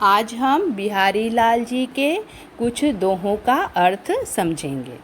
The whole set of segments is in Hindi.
आज हम बिहारी लाल जी के कुछ दोहों का अर्थ समझेंगे।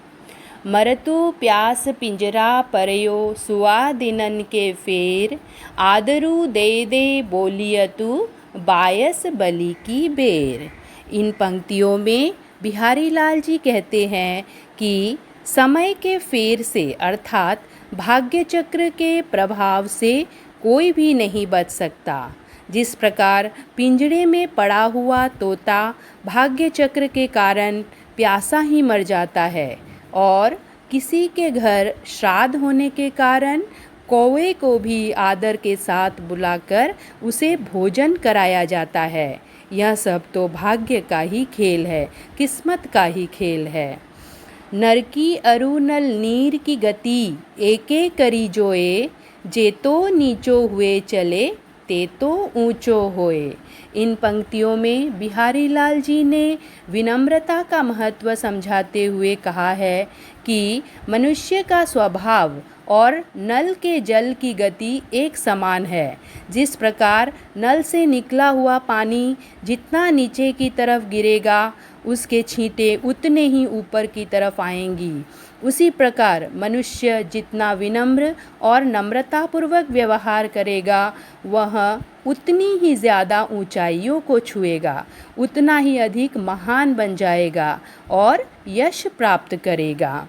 मरतु प्यास पिंजरा परयो सुआ दिनन के फेर, आदरू दे दे बोलियतु बायस बलि की बेर। इन पंक्तियों में बिहारी लाल जी कहते हैं कि समय के फेर से अर्थात भाग्य चक्र के प्रभाव से कोई भी नहीं बच सकता। जिस प्रकार पिंजड़े में पड़ा हुआ तोता भाग्य चक्र के कारण प्यासा ही मर जाता है और किसी के घर श्राद्ध होने के कारण कौवे को भी आदर के साथ बुलाकर उसे भोजन कराया जाता है। यह सब तो भाग्य का ही खेल है, किस्मत का ही खेल है। नरकी अरु नल नीर की गति एके करी जोए, जेतो नीचो हुए चले ते तो ऊंचो होए। इन पंक्तियों में बिहारी लाल जी ने विनम्रता का महत्व समझाते हुए कहा है कि मनुष्य का स्वभाव और नल के जल की गति एक समान है। जिस प्रकार नल से निकला हुआ पानी जितना नीचे की तरफ गिरेगा उसके छींटे उतने ही ऊपर की तरफ आएंगी, उसी प्रकार मनुष्य जितना विनम्र और नम्रतापूर्वक व्यवहार करेगा वह उतनी ही ज़्यादा ऊंचाइयों को छुएगा, उतना ही अधिक महान बन जाएगा और यश प्राप्त करेगा।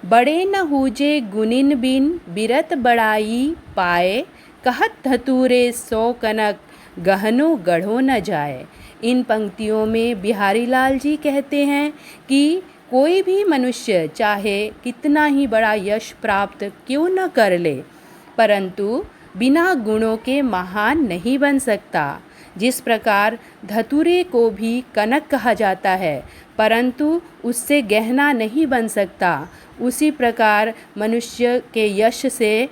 बड़े न हूजे गुनिन बिन बिरत बड़ाई पाए, कहत धतूरे सो कनक गहनो गढ़ो न जाए। इन पंक्तियों में बिहारी लाल जी कहते हैं कि कोई भी मनुष्य चाहे कितना ही बड़ा यश प्राप्त क्यों न कर ले, परंतु बिना गुणों के महान नहीं बन सकता। जिस प्रकार धतूरे को भी कनक कहा जाता है परंतु उससे गहना नहीं बन सकता, उसी प्रकार मनुष्य के यश से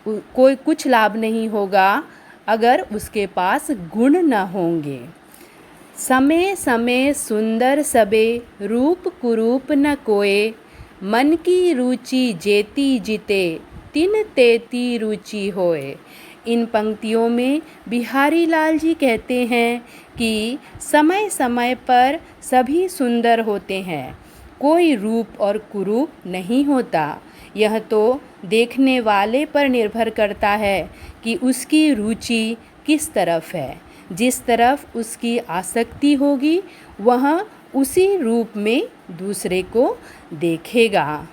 कोई कुछ लाभ नहीं होगा अगर उसके पास गुण न होंगे। समय समय सुंदर सबे रूप कुरूप न कोय, मन की रुचि जेती जिते तिन तेती रुचि होए। इन पंक्तियों में बिहारी लाल जी कहते हैं कि समय समय पर सभी सुंदर होते हैं, कोई रूप और कुरूप नहीं होता। यह तो देखने वाले पर निर्भर करता है कि उसकी रुचि किस तरफ है। जिस तरफ उसकी आसक्ति होगी वह उसी रूप में दूसरे को देखेगा।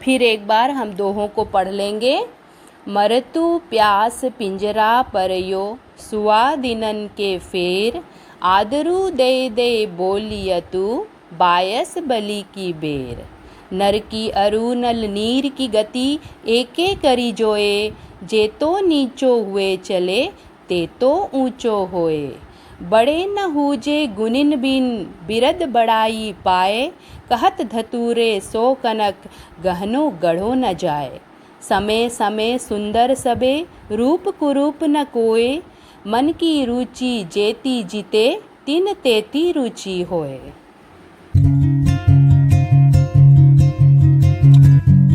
फिर एक बार हम दोहों को पढ़ लेंगे। मरतु प्यास पिंजरा परयो सुआ दिनन के फेर, आदरू दे दे बोलियतु बायस बलि की बेर। नर की अरु नल नीर की गति एके करी जोए, जेतो नीचो हुए चले ते तो ऊंचो होए। बड़े न हूजे गुनिन बिन बिरद बड़ाई पाए, कहत धतूरे सो कनक गहनो गढ़ो न जाए। समय समय सुंदर सबे रूप कुरूप न कोय, मन की रुचि जेती जिते तिन तेती रुचि होए।